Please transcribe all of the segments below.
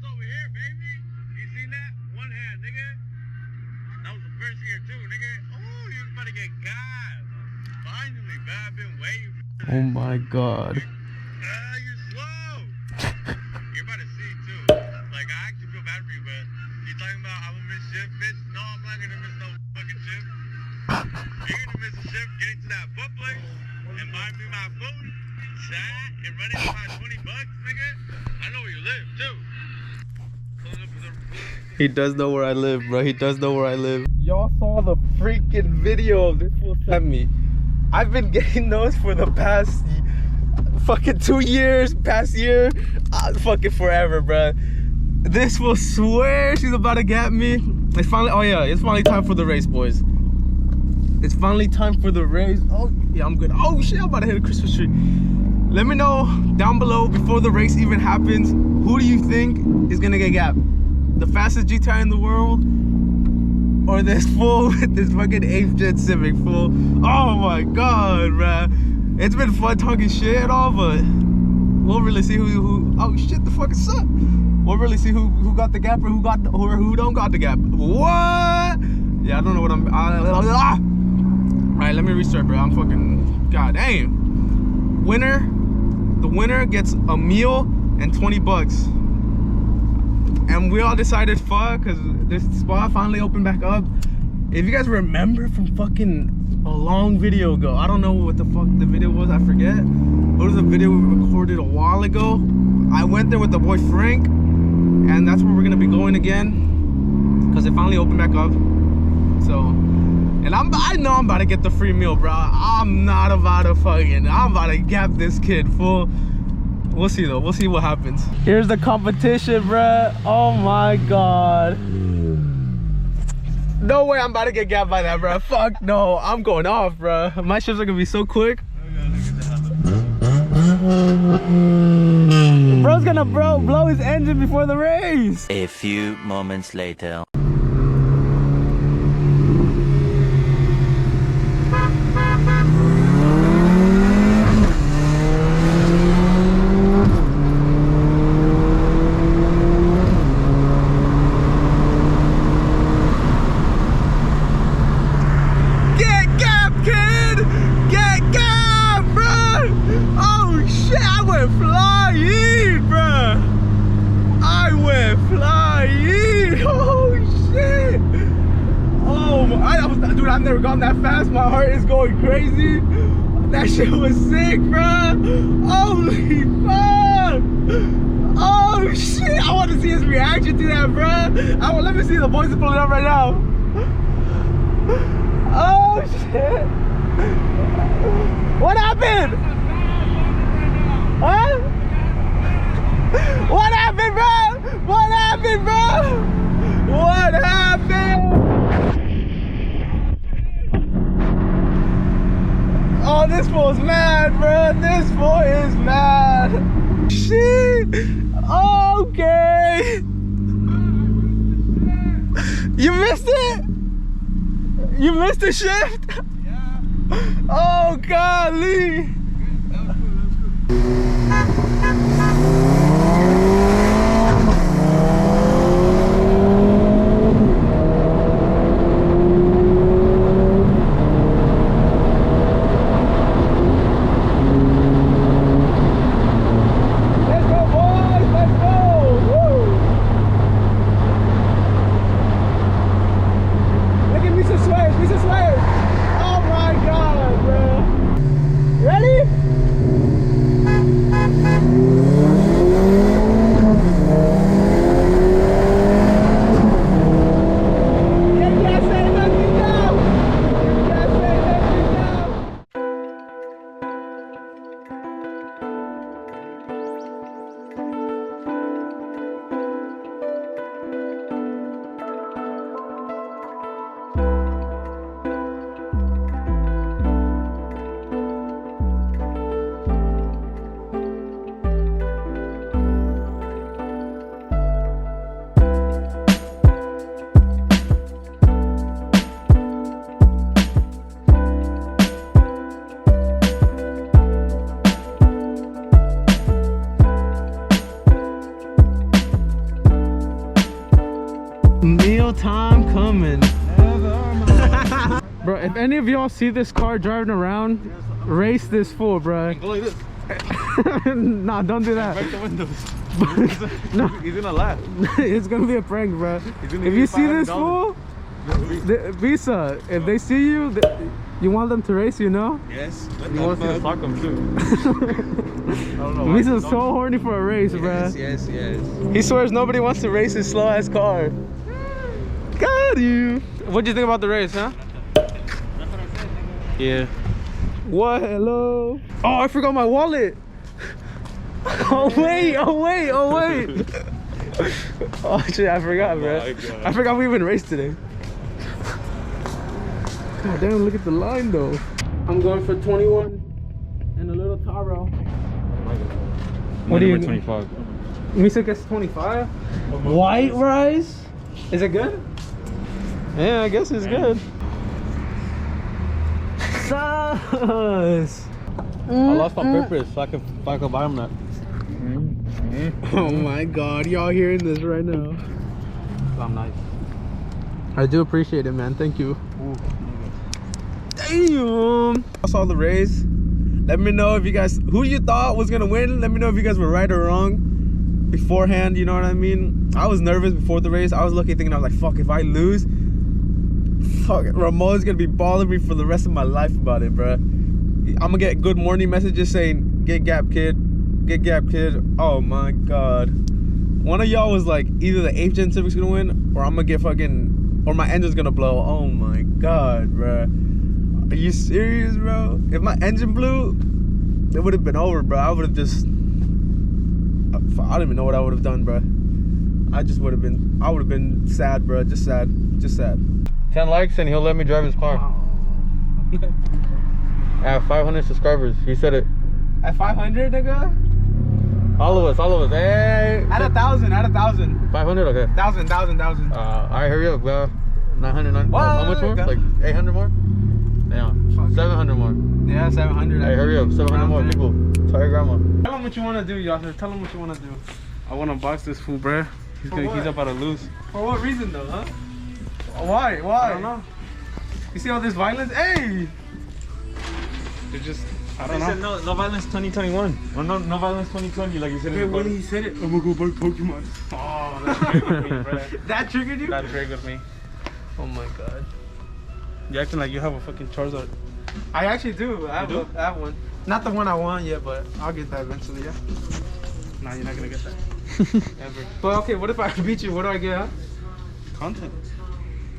over here, baby. You seen that? One hand, nigga. That was the first year too, nigga. Oh, you about to get gas. Finally, man. I've been waiting for this. Oh my god. You're slow. You're about to see too. Like, I actually feel bad for you, but you talking about I'm gonna miss shift, bitch? No, I'm not gonna miss no fucking shift. You're gonna miss a shift getting to that foot place and buying me my food, chat, and running to my 20 bucks, nigga. I know where you live too. He does know where I live, bro. He does know where I live. Y'all saw the freaking video of this fool sent me. I've been getting those for the past fucking 2 years, past year, fucking forever, bro. This will swear she's about to get me. It's finally, oh yeah, it's finally time for the race, boys. It's finally time for the race. Oh yeah, I'm good. Oh shit, I'm about to hit a Christmas tree. Let me know down below before the race even happens, who do you think is gonna get gapped? The fastest GTI in the world, or this fool with this fucking 8th gen Civic fool? Oh my god, man. It's been fun talking shit and all, but we'll really see who oh shit, the fuck is up? We'll really see who got the gap or who don't got the gap. What? Yeah, I don't know what I'm Alright, let me restart, bro. I'm fucking god damn. The winner gets a meal and 20 bucks. And we all decided fuck, because this spot finally opened back up. If you guys remember from fucking a long video ago, I don't know what the fuck the video was, I forget. It was a video we recorded a while ago. I went there with the boy Frank, and that's where we're gonna be going again, because it finally opened back up. So, and I know I'm about to get the free meal, bro. I'm not about to fucking, I'm about to gap this kid, fool. We'll see though, we'll see what happens. Here's the competition, bruh. Oh my god. No way I'm about to get gapped by that, bruh. Fuck no, I'm going off, bruh. My shifts are gonna be so quick. Bro's gonna blow his engine before the race. A few moments later. I've never gone that fast. My heart is going crazy. That shit was sick, bruh. Holy fuck. Oh shit. I want to see his reaction to that, bruh. Let me see. The boys are pulling up right now. Oh shit. What happened? Huh? What happened, bro? What happened, bro? What happened? Oh, this fool's mad, bro. This fool is mad. Shit. Okay. You missed it? You missed the shift? Yeah. Oh, golly. That was cool. Ready? Meal time coming. Bro, if any of y'all see this car driving around, race this fool, bro. Go like this. Nah, don't do that. Break the windows. No, He's gonna laugh. it's gonna be a prank, bro. If If you see this fool, Visa, if they see you, you want them to race you, no? Yes. You want to fuck him too. I don't know. Visa's so horny for a race, bro. Yes. He swears nobody wants to race his slow ass car. Got you. What'd you think about the race, huh? Yeah. What? Hello? Oh, I forgot my wallet. Oh wait. Oh shit, I forgot, bro. I forgot we even raced today. God damn, look at the line though. I'm going for 21 and a little Taro. What do you? 25. Misa gets 25. White rice? Is it good? Yeah, I guess it's good. Sus. I lost my purpose so I could buy him that. Oh my god, y'all hearing this right now. I'm nice. I do appreciate it, man. Thank you. Damn. I saw the race. Let me know if you guys, who you thought was gonna win. Let me know if you guys were right or wrong beforehand, you know what I mean? I was nervous before the race. I was looking, thinking, I was like, fuck, if I lose, fuck, Ramon's gonna be balling me for the rest of my life about it, bruh. I'm gonna get good morning messages saying, get gap, kid. Get gap, kid. Oh my god. One of y'all was like, either the 8th gen Civic's gonna win, or I'm gonna get fucking, or my engine's gonna blow. Oh my god, bruh. Are you serious, bro? If my engine blew, it would have been over, bro. I would have just, I don't even know what I would have done, bro. I just would have been, I would have been sad, bro. Just sad. 10 likes and he'll let me drive his car. I have 500 subscribers. He said it. At 500, nigga? All of us. Hey. At 1,000, 500, okay. 1,000. Alright, hurry up, bro. 909. What? How much more? Go. Like 800 more? Damn. 700 more. Yeah, 700. Hey, hurry up. 700 more people. Tell your grandma. Tell him what you want to do, Yasser. Tell him what you want to do. I want to box this fool, bro. He's about to lose. For what reason, though, huh? Why? I don't know. You see all this violence? Hey! It's just, I They said no violence 2021 or no violence 2020 like you said in the when book. he said it, I'm gonna go buy Pokemon. Oh, that triggered me, bro. That triggered you? That triggered me. Oh my god. you acting like you have a fucking Charizard. I actually do. I have one. Not the one I want yet, but I'll get that eventually, yeah? Nah, you're not gonna get that. Ever. But okay, what if I beat you? What do I get, huh? Content.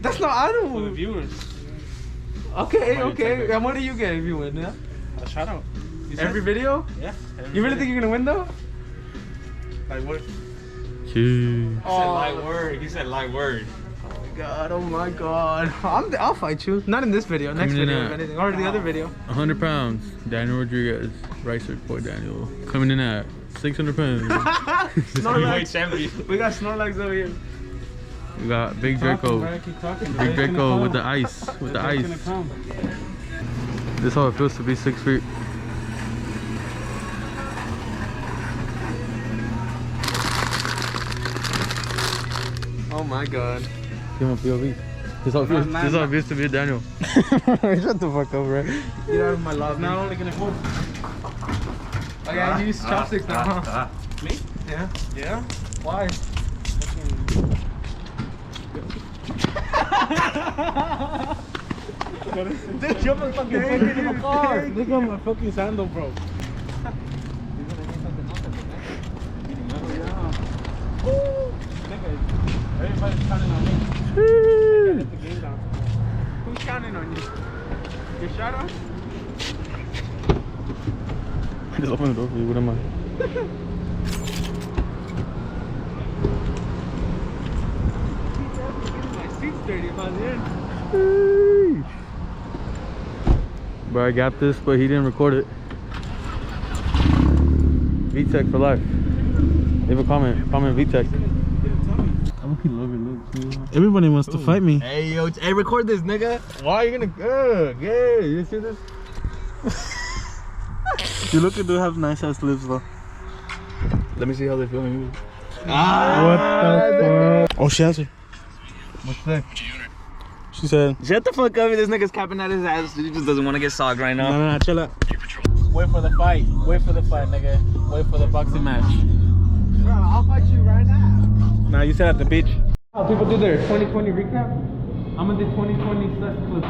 That's not, I For the don't. viewers. Okay. Why you take that? And what do you get if you win, yeah? A shout out. You said? Every video? Yeah. You really think you're gonna win though? Like what? He said light word. He said light word. God, oh my god. I'll fight you. Not in this video, next Coming in video, at- if anything. Or the other video. 100 pounds. Daniel Rodriguez, Ricer, boy Daniel. Coming in at 600 pounds. Heavyweight champion. We got Snorlax over here. We got Big Draco. Big Draco with the ice. With the ice. This is how it feels to be 6 feet. Oh my god. Give him a POV. This is how it feels to be a Daniel. Shut the fuck up, bro. Get out of my lobby. Not only gonna hold. I gotta use chopsticks now, huh? Me? Yeah. Yeah. Why? Dude, you're my fucking friend in the car. Look at my fucking sandal, bro. Everybody's counting on me. Get the game down. Who's counting on you? Your shadow? I just opened the door for you. What am I? My seat's dirty if I was in. Bro, I got this, but he didn't record it. VTech for life. Leave a comment. Comment VTech. Everybody wants to fight me. Hey yo, hey record this nigga. Why are you gonna go? Yeah, you see this? You look at dude have nice ass lips though. Let me see how they feel. What the fuck? Oh, she has it. What's that? She said, Shut the fuck up. This nigga's capping at his ass. He just doesn't want to get socked right now. no, chill out. Wait for the fight. Wait for the fight, nigga. Wait for the boxing match. Bro, I'll fight you right now. Now you said at the beach. Oh, people do their 2020 recap. I'm gonna do 2020 stuff clips.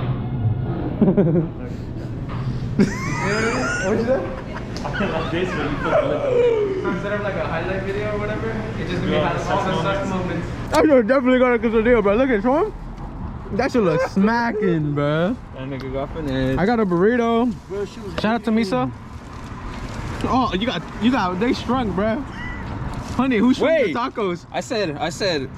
What'd you say? Instead of like a highlight video or whatever, it's just gonna be all the suck moments. I'm definitely gonna get the deal, bro. Look at show him. That shit looks smacking, bro. That nigga got finished. I got a burrito. Shout out to Misa. Oh, you got, they shrunk, bro. Honey, who shrunk the tacos? I said,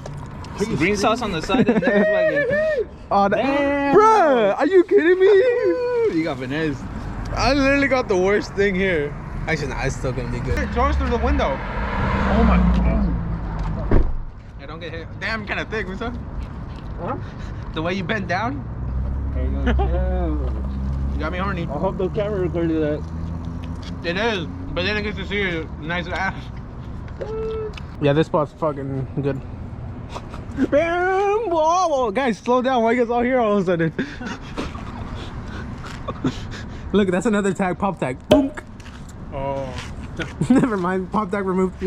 green sauce on the side and then fucking. Oh, Damn. Bruh, are you kidding me? You got finesse. I literally got the worst thing here. Actually, nah, it's still gonna be good. Throw us through the window. Oh my god. Hey, don't get hit. Damn, I'm kind of thick, Misa. Huh? The way you bent down. You got me horny. I hope the camera recorded that. It is, but then it gets to see your nice ass. Yeah, this spot's fucking good. Bam! Whoa, whoa, guys, slow down. Why you guys all here all of a sudden? Look, that's another tag, pop tag. Boom. Oh. Never mind, pop tag removed.